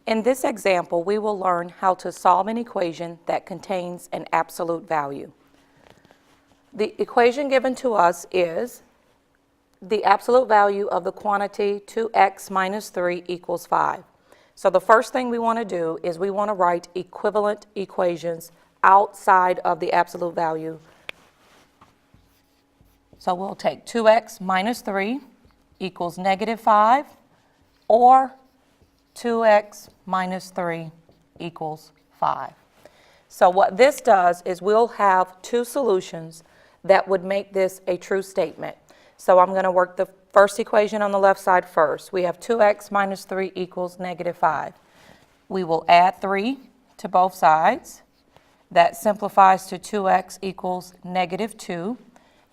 In this example, we will learn how to solve an equation that contains an absolute value. The equation given to us is the absolute value of the quantity 2x minus 3 equals 5. So the first thing we want to do is we want to write equivalent equations outside of the absolute value. So we'll take 2x minus 3 equals negative 5, or 2x minus 3 equals 5. So what this does is we'll have two solutions that would make this a true statement. So I'm going to work the first equation on the left side first. We have 2x minus 3 equals negative 5. We will add 3 to both sides. That simplifies to 2x equals negative 2.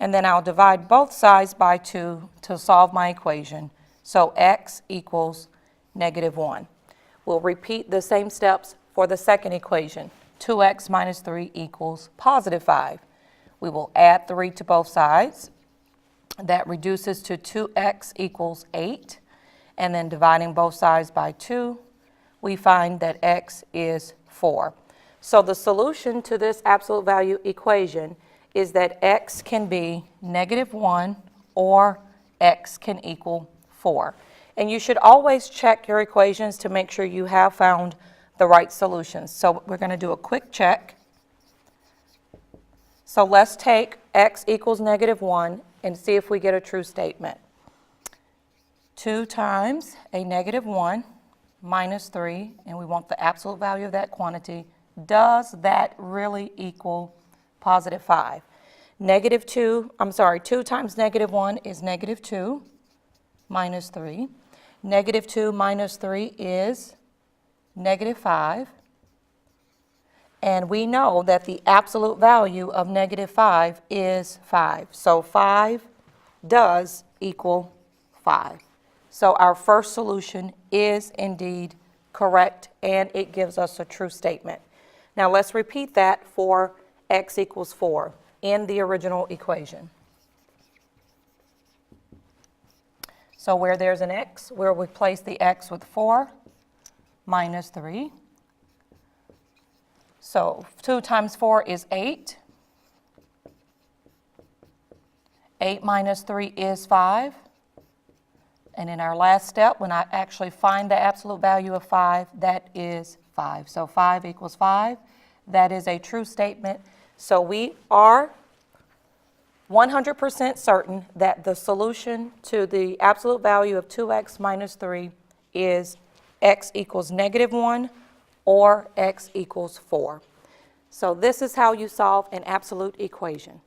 And then I'll divide both sides by 2 to solve my equation. So x equals negative 1. We'll repeat the same steps for the second equation. 2x minus 3 equals positive 5. We will add 3 to both sides. That reduces to 2x equals 8. And then dividing both sides by 2, we find that x is 4. So the solution to this absolute value equation is that x can be negative 1 or x can equal 4. And you should always check your equations to make sure you have found the right solutions. So we're going to do a quick check. So let's take x equals negative 1 and see if we get a true statement. 2 times a negative 1 minus 3, and we want the absolute value of that quantity. Does that really equal positive 5? 2 times negative 1 is negative 2 minus 3. Negative 2 minus 3 is negative 5. And we know that the absolute value of negative 5 is 5. So 5 does equal 5. So our first solution is indeed correct, and it gives us a true statement. Now let's repeat that for x equals 4 in the original equation. So where there's an x, we'll replace the x with 4 minus 3. So 2 times 4 is 8. 8 minus 3 is 5. And in our last step, when I actually find the absolute value of 5, that is 5. So 5 equals 5. That is a true statement. So we are 100% certain that the solution to the absolute value of 2x minus 3 is x equals negative 1 or x equals 4. So this is how you solve an absolute equation.